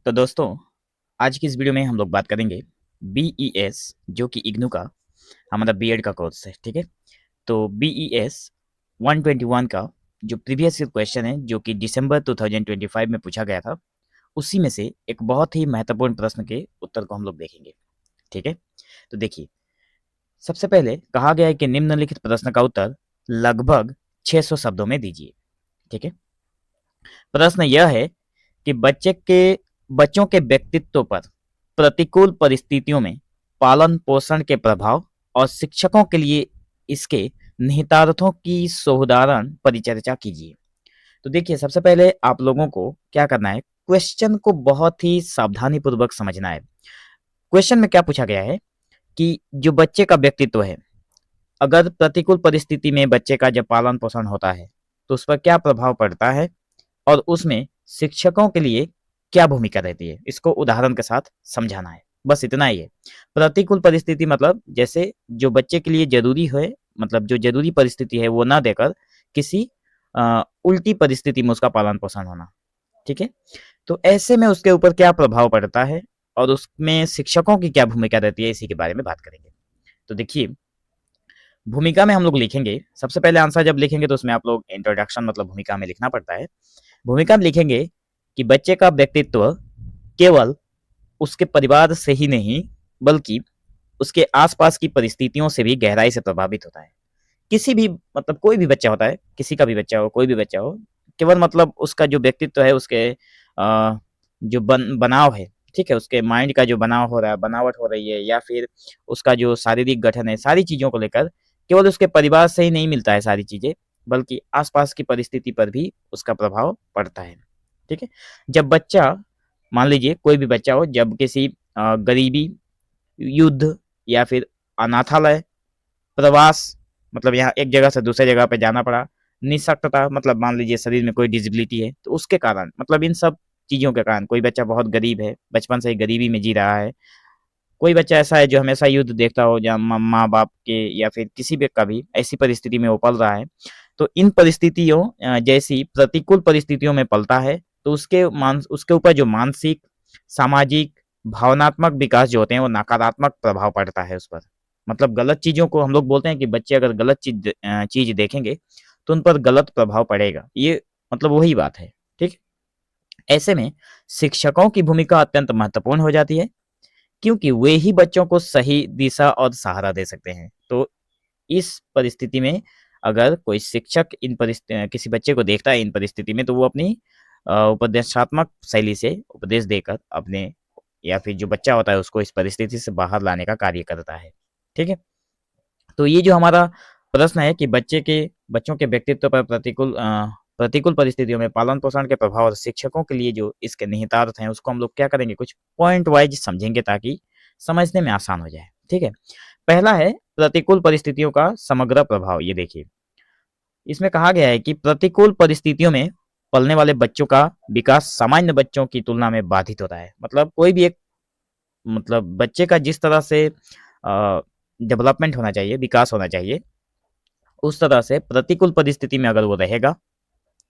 तो दोस्तों, आज की इस वीडियो में हम लोग बात करेंगे बीईएस, जो कि इग्नू का हमारा बीएड का कोर्स है। ठीक है, तो बीईएस 121 का जो प्रीवियस क्वेश्चन है, जो कि दिसंबर 2025 में पूछा गया था, उसी में से एक बहुत ही महत्वपूर्ण प्रश्न के उत्तर को हम लोग देखेंगे। ठीक है, तो देखिए, सबसे पहले कहा गया है कि निम्नलिखित प्रश्न का उत्तर लगभग 600 शब्दों में दीजिए। ठीक है, प्रश्न यह है कि बच्चों के व्यक्तित्व पर प्रतिकूल परिस्थितियों में पालन पोषण के प्रभाव और शिक्षकों के लिए इसके निहितार्थों की सोहदारण परिचर्चा कीजिए। तो देखिए, सबसे पहले आप लोगों को क्या करना है, क्वेश्चन को बहुत ही सावधानी पूर्वक समझना है। क्वेश्चन में क्या पूछा गया है कि जो बच्चे का व्यक्तित्व है, अगर प्रतिकूल परिस्थिति में बच्चे का जब पालन पोषण होता है तो उस पर क्या प्रभाव पड़ता है और उसमें शिक्षकों के लिए क्या भूमिका रहती है, इसको उदाहरण के साथ समझाना है। बस इतना ही है। प्रतिकूल परिस्थिति मतलब जैसे जो बच्चे के लिए जरूरी है, मतलब जो जरूरी परिस्थिति है वो ना देकर किसी उल्टी परिस्थिति में उसका पालन पोषण होना। ठीक है, तो ऐसे में उसके ऊपर क्या प्रभाव पड़ता है और उसमें शिक्षकों की क्या भूमिका रहती है, इसी के बारे में बात करेंगे। तो देखिए, भूमिका में हम लोग लिखेंगे, सबसे पहले आंसर जब लिखेंगे तो उसमें आप लोग इंट्रोडक्शन मतलब भूमिका में लिखना पड़ता है। भूमिका में लिखेंगे कि बच्चे का व्यक्तित्व केवल उसके परिवार से ही नहीं बल्कि उसके आसपास की परिस्थितियों से भी गहराई से प्रभावित होता है। किसी भी मतलब कोई भी बच्चा होता है, किसी का भी बच्चा हो, कोई भी बच्चा हो, केवल मतलब उसका जो व्यक्तित्व है, उसके जो बनाव है, ठीक है, उसके माइंड का जो बनाव हो रहा है, बनावट हो रही है, या फिर उसका जो शारीरिक गठन है, सारी चीज़ों को लेकर केवल उसके परिवार से ही नहीं मिलता है सारी चीज़ें, बल्कि आसपास की परिस्थिति पर भी उसका प्रभाव पड़ता है। ठीक है, जब बच्चा, मान लीजिए कोई भी बच्चा हो, जब किसी गरीबी, युद्ध या फिर अनाथालय, प्रवास, मतलब यहाँ एक जगह से दूसरे जगह पे जाना पड़ा, निःशक्तता मतलब मान लीजिए शरीर में कोई डिसेबिलिटी है, तो उसके कारण, मतलब इन सब चीज़ों के कारण, कोई बच्चा बहुत गरीब है, बचपन से ही गरीबी में जी रहा है, कोई बच्चा ऐसा है जो हमेशा युद्ध देखता हो, जहाँ माँ बाप के या फिर किसी भी का भी ऐसी परिस्थिति में वो पल रहा है, तो इन परिस्थितियों जैसी प्रतिकूल परिस्थितियों में पलता है, तो उसके ऊपर जो मानसिक, सामाजिक, भावनात्मक विकास जो होते हैं वो नकारात्मक प्रभाव पड़ता है उस पर। मतलब गलत चीज़ों को हम लोग बोलते हैं कि बच्चे अगर गलत चीज़ देखेंगे तो उन पर गलत प्रभाव पड़ेगा, ये मतलब वही बात है। ठीक, ऐसे में शिक्षकों की भूमिका अत्यंत महत्वपूर्ण हो जाती है, क्योंकि वे ही बच्चों को सही दिशा और सहारा दे सकते हैं। तो इस परिस्थिति में अगर कोई शिक्षक किसी बच्चे को देखता है इन परिस्थिति में, तो वो अपनी उपदेशात्मक शैली से उपदेश देकर अपने, या फिर जो बच्चा होता है उसको इस परिस्थिति से बाहर लाने का कार्य करता है। ठीक है, तो ये जो हमारा प्रश्न है कि बच्चों के व्यक्तित्व पर प्रतिकूल परिस्थितियों में पालन पोषण के प्रभाव और शिक्षकों के लिए जो इसके निहितार्थ हैं, उसको हम लोग क्या करेंगे, कुछ पॉइंट वाइज समझेंगे ताकि समझने में आसान हो जाए। ठीक है, पहला है प्रतिकूल परिस्थितियों का समग्र प्रभाव। ये देखिए, इसमें कहा गया है कि प्रतिकूल परिस्थितियों में पलने वाले बच्चों का विकास सामान्य बच्चों की तुलना में बाधित होता है। मतलब कोई भी एक, मतलब बच्चे का जिस तरह से डेवलपमेंट होना चाहिए, विकास होना चाहिए, उस तरह से प्रतिकूल परिस्थिति में अगर वो रहेगा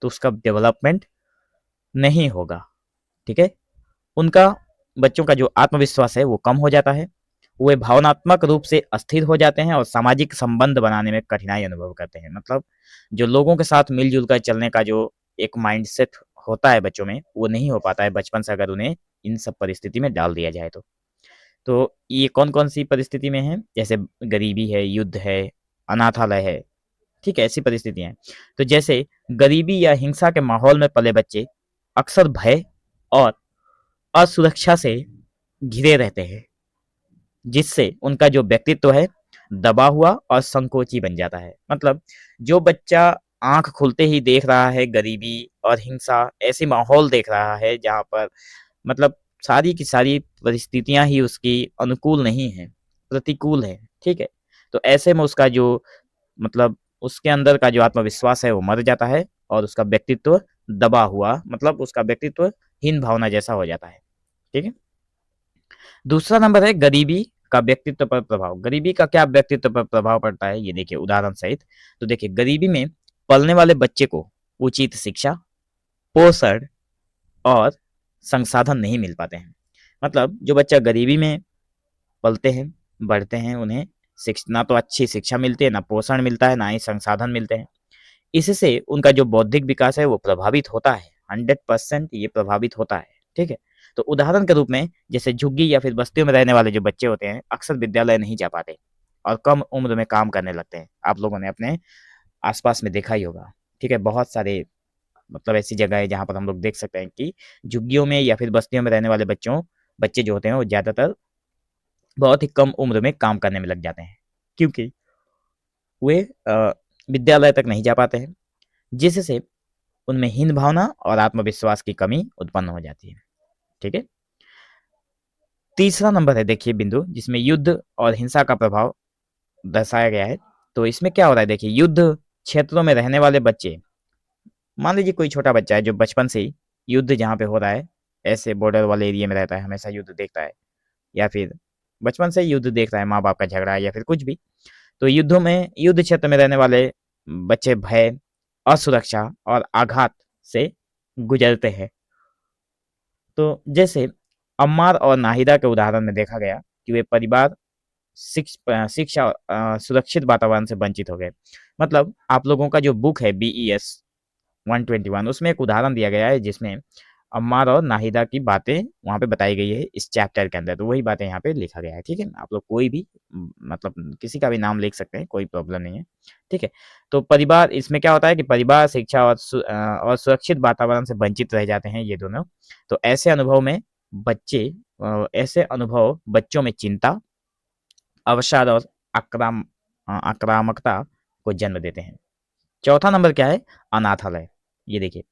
तो उसका डेवलपमेंट नहीं होगा। ठीक है, उनका, बच्चों का जो आत्मविश्वास है वो कम हो जाता है, वे भावनात्मक रूप से अस्थिर हो जाते हैं और सामाजिक संबंध बनाने में कठिनाई अनुभव करते हैं। मतलब जो लोगों के साथ मिलजुल कर चलने का जो एक माइंडसेट होता है बच्चों में, वो नहीं हो पाता है बचपन से, अगर उन्हें इन सब परिस्थिति में डाल दिया जाए तो ये कौन कौन सी परिस्थिति में है, जैसे गरीबी है, युद्ध है, अनाथालय है। ठीक है, ऐसी परिस्थितियां हैं। तो जैसे गरीबी या हिंसा के माहौल में पले बच्चे अक्सर भय और असुरक्षा से घिरे रहते हैं, जिससे उनका जो व्यक्तित्व है दबा हुआ और संकोची बन जाता है। मतलब जो बच्चा आंख खुलते ही देख रहा है गरीबी और हिंसा, ऐसे माहौल देख रहा है जहाँ पर मतलब सारी की सारी परिस्थितियां ही उसकी अनुकूल नहीं है, प्रतिकूल है। ठीक है, तो ऐसे में उसका जो, मतलब उसके अंदर का जो आत्मविश्वास है वो मर जाता है और उसका व्यक्तित्व दबा हुआ, मतलब उसका व्यक्तित्व हीन भावना जैसा हो जाता है। ठीक है, दूसरा नंबर है गरीबी का व्यक्तित्व पर प्रभाव। गरीबी का क्या व्यक्तित्व पर प्रभाव पड़ता है, ये देखिए उदाहरण सहित। तो देखिए, गरीबी में पलने वाले बच्चे को उचित शिक्षा, पोषण और संसाधन नहीं मिल पाते हैं। मतलब जो बच्चा गरीबी में पलते हैं, बढ़ते हैं, उन्हें ना तो अच्छी शिक्षा मिलती है, ना पोषण मिलता है, ना ही संसाधन मिलते हैं। इससे उनका जो बौद्धिक विकास है वो प्रभावित होता है, 100% ये प्रभावित होता है, ठीक है। तो उदाहरण के रूप में जैसे झुग्गी या फिर बस्तियों में रहने वाले जो बच्चे होते हैं अक्सर विद्यालय नहीं जा पाते और कम उम्र में काम करने लगते हैं। आप लोगों ने अपने आसपास में देखा ही होगा, ठीक है। बहुत सारे मतलब ऐसी जगह है जहाँ पर हम लोग देख सकते हैं कि झुग्गियों में या फिर बस्तियों में रहने वाले बच्चे जो होते हैं वो ज़्यादातर बहुत ही कम उम्र में काम करने में लग जाते हैं, क्योंकि वे विद्यालय तक नहीं जा पाते हैं, जिससे उनमें हीन भावना और आत्मविश्वास की कमी उत्पन्न हो जाती है, ठीक है। तीसरा नंबर है देखिए बिंदु, जिसमें युद्ध और हिंसा का प्रभाव दर्शाया गया है। तो इसमें क्या हो रहा है देखिए, युद्ध क्षेत्रों में रहने वाले बच्चे, मान लीजिए कोई छोटा बच्चा है जो बचपन से ही युद्ध जहाँ पे हो रहा है, ऐसे बॉर्डर वाले एरिया में रहता है, हमेशा युद्ध देखता है, या फिर बचपन से ही युद्ध देख रहा है, माँ बाप का झगड़ा या फिर कुछ भी। तो युद्ध क्षेत्र में रहने वाले बच्चे भय, असुरक्षा और आघात से गुजरते हैं। तो जैसे अम्मार और नाहिदा के उदाहरण में देखा गया कि वे परिवार, शिक्षा और सुरक्षित वातावरण से वंचित हो गए। मतलब आप लोगों का जो बुक है BES 121, उसमें एक उदाहरण दिया गया है जिसमें अम्मार और नाहिदा की बातें वहाँ पे बताई गई है इस चैप्टर के अंदर। तो वही बातें यहाँ पे लिखा गया है, ठीक है। आप लोग कोई भी मतलब किसी का भी नाम लिख सकते हैं, कोई प्रॉब्लम नहीं है, ठीक है। तो परिवार, इसमें क्या होता है कि परिवार, शिक्षा और सुरक्षित वातावरण से वंचित रह जाते हैं ये दोनों। तो ऐसे अनुभव बच्चों में चिंता, अवसाद और आक्रामकता को जन्म देते हैं। चौथा नंबर क्या है, अनाथालय। ये देखिए,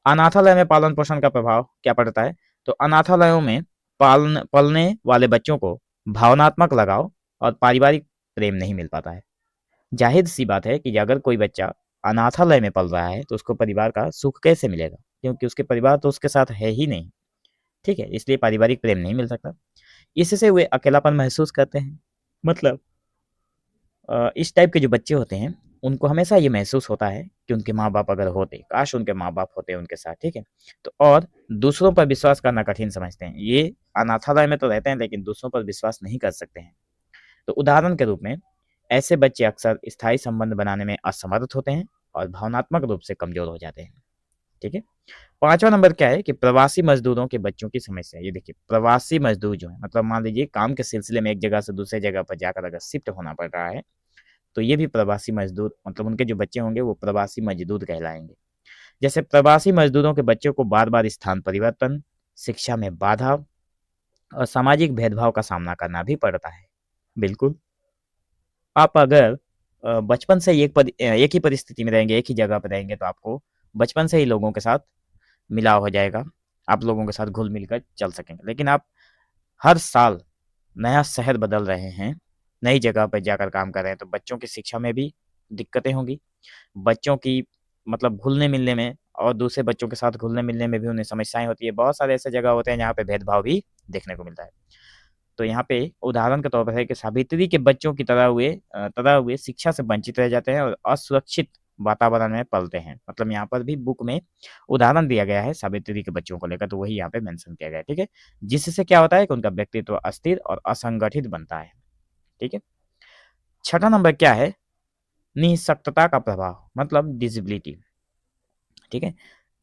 अनाथालय में पालन पोषण का प्रभाव क्या पड़ता है। तो अनाथालयों में पलने वाले बच्चों को भावनात्मक लगाव और पारिवारिक प्रेम नहीं मिल पाता है। जाहिर सी बात है कि अगर कोई बच्चा अनाथालय में पल रहा है तो उसको परिवार का सुख कैसे मिलेगा, क्योंकि उसके परिवार तो उसके साथ है ही नहीं, ठीक है। इसलिए पारिवारिक प्रेम नहीं मिल सकता, इससे वे अकेलापन महसूस करते हैं। मतलब इस टाइप के जो बच्चे होते हैं उनको हमेशा ये महसूस होता है कि उनके माँ बाप अगर होते, काश उनके माँ बाप होते उनके साथ, ठीक है। तो और दूसरों पर विश्वास करना कठिन समझते हैं। ये अनाथालय में तो रहते हैं लेकिन दूसरों पर विश्वास नहीं कर सकते हैं। तो उदाहरण के रूप में ऐसे बच्चे अक्सर स्थायी संबंध बनाने में असमर्थ होते हैं और भावनात्मक रूप से कमजोर हो जाते हैं, ठीक है। पांचवा नंबर क्या है कि प्रवासी मजदूरों के बच्चों की समस्या। ये देखिए, प्रवासी मजदूर जो है, मतलब मान लीजिए काम के सिलसिले में एक जगह से दूसरे जगह पर जाकर अगर शिफ्ट होना पड़ रहा है, तो ये भी प्रवासी मजदूर, मतलब उनके जो बच्चे होंगे वो प्रवासी मजदूर कहलाएंगे। जैसे प्रवासी मजदूरों के बच्चों को बार बार स्थान परिवर्तन, शिक्षा में बाधा और सामाजिक भेदभाव का सामना करना भी पड़ता है। बिल्कुल, आप अगर बचपन से एक ही परिस्थिति में रहेंगे, एक ही जगह पर रहेंगे, तो आपको बचपन से ही लोगों के साथ मिलाव हो जाएगा, आप लोगों के साथ घुल मिल कर चल सकेंगे। लेकिन आप हर साल नया शहर बदल रहे हैं, नई जगह पर जाकर काम कर रहे हैं, तो बच्चों की शिक्षा में भी दिक्कतें होंगी, बच्चों की मतलब घुलने-मिलने में और दूसरे बच्चों के साथ घुलने-मिलने में भी उन्हें समस्याएँ होती है। बहुत सारे ऐसे जगह होते हैं जहाँ पे भेदभाव भी देखने को मिलता है। तो यहाँ पे उदाहरण के तौर पर है कि सावित्री के बच्चों की तरह हुए शिक्षा से वंचित रह जाते हैं और असुरक्षित वातावरण में पलते हैं। मतलब यहाँ पर भी बुक में उदाहरण दिया गया है सावित्री के बच्चों को लेकर, तो वही यहाँ पे मेंशन किया गया है, ठीक है। जिससे क्या होता है कि उनका व्यक्तित्व अस्थिर और असंगठित बनता है, ठीक है। छठा नंबर क्या है, निःशक्तता का प्रभाव, मतलब डिसेबिलिटी, ठीक है।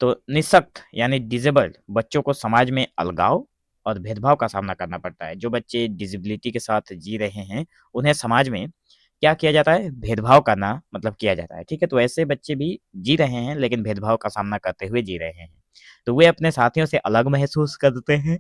तो निःशक्त यानी डिसेबल्ड बच्चों को समाज में अलगाव और भेदभाव का सामना करना पड़ता है। जो बच्चे डिसेबिलिटी के साथ जी रहे हैं उन्हें समाज में क्या किया जाता है, भेदभाव करना मतलब किया जाता है, ठीक है। तो ऐसे बच्चे भी जी रहे हैं लेकिन भेदभाव का सामना करते हुए जी रहे हैं, तो वे अपने साथियों से अलग महसूस करते हैं,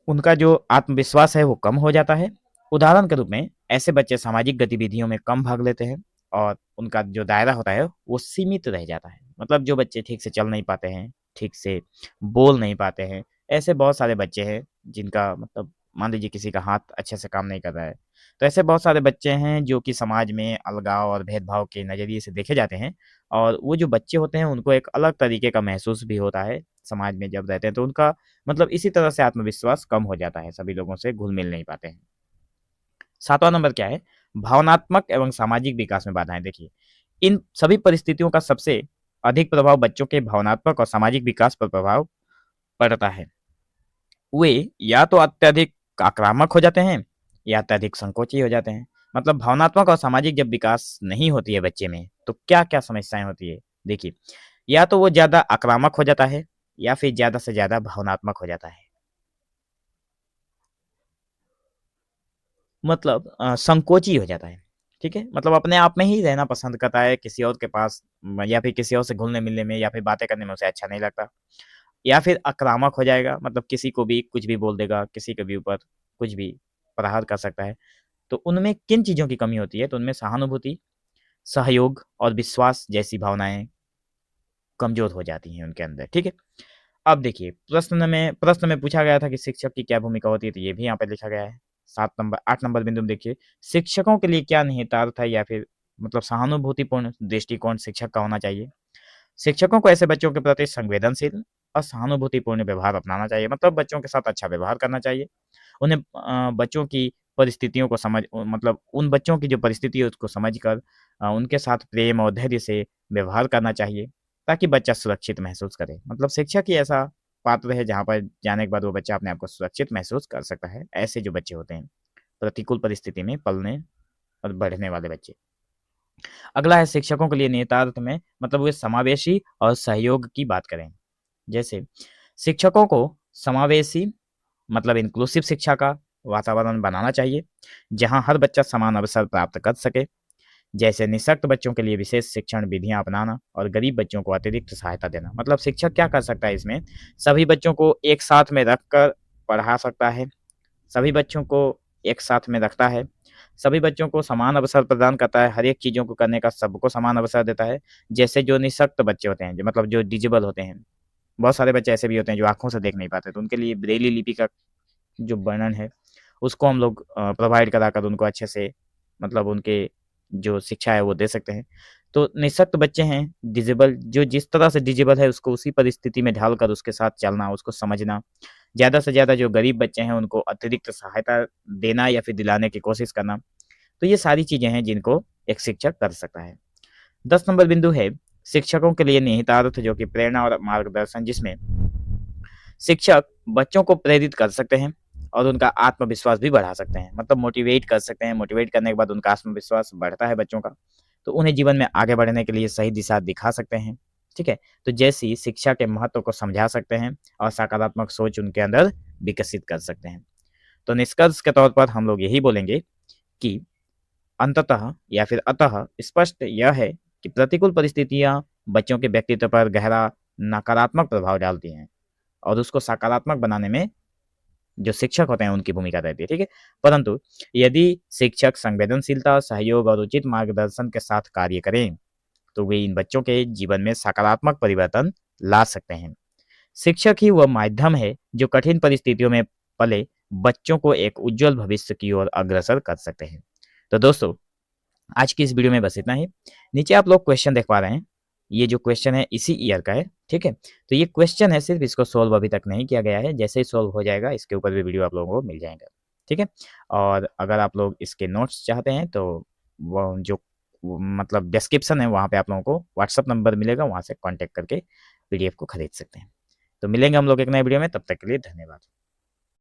उनका जो आत्मविश्वास है वो कम हो जाता है। उदाहरण के रूप में ऐसे बच्चे सामाजिक गतिविधियों में कम भाग लेते हैं और उनका जो दायरा होता है वो सीमित रह जाता है। मतलब जो बच्चे ठीक से चल नहीं पाते हैं, ठीक से बोल नहीं पाते हैं, ऐसे बहुत सारे बच्चे हैं जिनका मतलब मान लीजिए किसी का हाथ अच्छे से काम नहीं कर रहा है। तो ऐसे बहुत सारे बच्चे हैं जो कि समाज में अलगाव और भेदभाव के नज़रिए से देखे जाते हैं, और वो जो बच्चे होते हैं उनको एक अलग तरीके का महसूस भी होता है समाज में जब रहते हैं, तो उनका मतलब इसी तरह से आत्मविश्वास कम हो जाता है, सभी लोगों से घुल-मिल नहीं पाते हैं। सातवां नंबर क्या है, भावनात्मक एवं सामाजिक विकास में बाधाएँ। देखिए, इन सभी परिस्थितियों का सबसे अधिक प्रभाव बच्चों के भावनात्मक और सामाजिक विकास पर प्रभाव पड़ता है। वे या तो अत्यधिक आक्रामक हो जाते हैं या अत्यधिक संकोची हो जाते हैं। मतलब भावनात्मक और सामाजिक जब विकास नहीं होती है बच्चे में, तो क्या-क्या समस्याएँ होती है? देखिए, या तो वो ज़्यादा आक्रामक हो जाता है या फिर ज़्यादा से ज़्यादा भावनात्मक हो जाता है। मतलब संकोची हो जाता है, ठीक है? मतलब अपने आप में ही रहना पसंद करता है, किसी और के पास या फिर किसी और से घुलने-मिलने में या फिर बातें करने में उसे अच्छा नहीं लगता। या फिर आक्रामक हो जाएगा, मतलब किसी को भी कुछ भी बोल देगा, किसी के भी ऊपर कुछ भी प्रहार कर सकता है। तो उनमें किन चीज़ों की कमी होती है? तो उनमें सहानुभूति, सहयोग और विश्वास जैसी भावनाएँ कमज़ोर हो जाती हैं उनके अंदर, ठीक है? अब देखिए प्रश्न में पूछा गया था कि शिक्षक की क्या भूमिका होती है, तो ये भी यहाँ पे लिखा गया है। 8 नंबर बिंदु में देखिए, शिक्षकों के लिए क्या निहितार्थ है या फिर मतलब सहानुभूतिपूर्ण दृष्टिकोण शिक्षक का होना चाहिए? शिक्षकों को ऐसे बच्चों के प्रति संवेदनशील और सहानुभूतिपूर्ण व्यवहार अपनाना चाहिए, मतलब बच्चों के साथ अच्छा व्यवहार करना चाहिए। उन्हें बच्चों की परिस्थितियों को मतलब उन बच्चों की जो परिस्थिति है उसको समझकर उनके साथ प्रेम और धैर्य से व्यवहार करना चाहिए, ताकि बच्चा सुरक्षित महसूस करे। मतलब शिक्षक ही ऐसा पात्र है जहाँ पर जाने के बाद वो बच्चा अपने आप को सुरक्षित महसूस कर सकता है। ऐसे जो बच्चे होते हैं, प्रतिकूल परिस्थिति में पलने और बढ़ने वाले बच्चे। अगला है शिक्षकों के लिए निहितार्थ में मतलब वे समावेशी और सहयोग की बात करें। जैसे शिक्षकों को समावेशी मतलब इंक्लूसिव शिक्षा का वातावरण बनाना चाहिए, जहां हर बच्चा समान अवसर प्राप्त कर सके। जैसे निःशक्त बच्चों के लिए विशेष शिक्षण विधियां अपनाना और गरीब बच्चों को अतिरिक्त सहायता देना। मतलब शिक्षक क्या कर सकता है इसमें, सभी बच्चों को एक साथ में रखकर पढ़ा सकता है, सभी बच्चों को एक साथ में रखता है, सभी बच्चों को समान अवसर प्रदान करता है, हर एक चीज़ों को करने का सबको समान अवसर देता है। जैसे जो निःशक्त बच्चे होते हैं, जो मतलब जो डिसेबल होते हैं, बहुत सारे बच्चे ऐसे भी होते हैं जो आँखों से देख नहीं पाते, तो उनके लिए ब्रेली लिपि का जो वर्णन है, उसको हम लोग प्रोवाइड कराकर उनको अच्छे से मतलब उनके जो शिक्षा है वो दे सकते हैं। तो निःशक्त बच्चे हैं, डिसेबल जो जिस तरह से डिसेबल है उसको उसी परिस्थिति में ढालकर उसके साथ चलना, उसको समझना। ज़्यादा से ज़्यादा जो गरीब बच्चे हैं उनको अतिरिक्त सहायता देना या फिर दिलाने की कोशिश करना। तो ये सारी चीज़ें हैं जिनको एक शिक्षक कर सकता है। 10 नंबर बिंदु है शिक्षकों के लिए निहितार्थ जो कि प्रेरणा और मार्गदर्शन, जिसमें शिक्षक बच्चों को प्रेरित कर सकते हैं और उनका आत्मविश्वास भी बढ़ा सकते हैं, मतलब मोटिवेट कर सकते हैं। मोटिवेट करने के बाद उनका आत्मविश्वास बढ़ता है बच्चों का, तो उन्हें जीवन में आगे बढ़ने के लिए सही दिशा दिखा सकते हैं, ठीक है? तो जैसी शिक्षा के महत्व को समझा सकते हैं और सकारात्मक सोच उनके अंदर विकसित कर सकते हैं। तो निष्कर्ष के तौर पर हम लोग यही बोलेंगे कि अंततः या फिर अतः स्पष्ट यह है कि प्रतिकूल परिस्थितियां बच्चों के व्यक्तित्व पर गहरा नकारात्मक प्रभाव डालती हैं और उसको सकारात्मक बनाने में जो शिक्षक होते हैं उनकी भूमिका रहती है, ठीक है? परंतु यदि शिक्षक संवेदनशीलता, सहयोग और उचित मार्गदर्शन के साथ कार्य करें, तो वे इन बच्चों के जीवन में सकारात्मक परिवर्तन ला सकते हैं। शिक्षक ही वह माध्यम है जो कठिन परिस्थितियों में पले बच्चों को एक उज्जवल भविष्य की ओर अग्रसर कर सकते हैं। तो दोस्तों, आज की इस वीडियो में बस इतना ही। नीचे आप लोग क्वेश्चन देख पा रहे हैं, ये जो क्वेश्चन है इसी ईयर का है, ठीक है? तो ये क्वेश्चन है, सिर्फ इसको सोल्व अभी तक नहीं किया गया है, जैसे ही सोल्व हो जाएगा इसके ऊपर भी वीडियो आप लोगों को मिल जाएगा, ठीक है? और अगर आप लोग इसके नोट्स चाहते हैं तो वो जो मतलब डिस्क्रिप्शन है वहाँ पे आप लोगों को व्हाट्सएप नंबर मिलेगा, वहाँ से कॉन्टैक्ट करके पीडीएफ को खरीद सकते हैं। तो मिलेंगे हम लोग एक नए वीडियो में, तब तक के लिए धन्यवाद।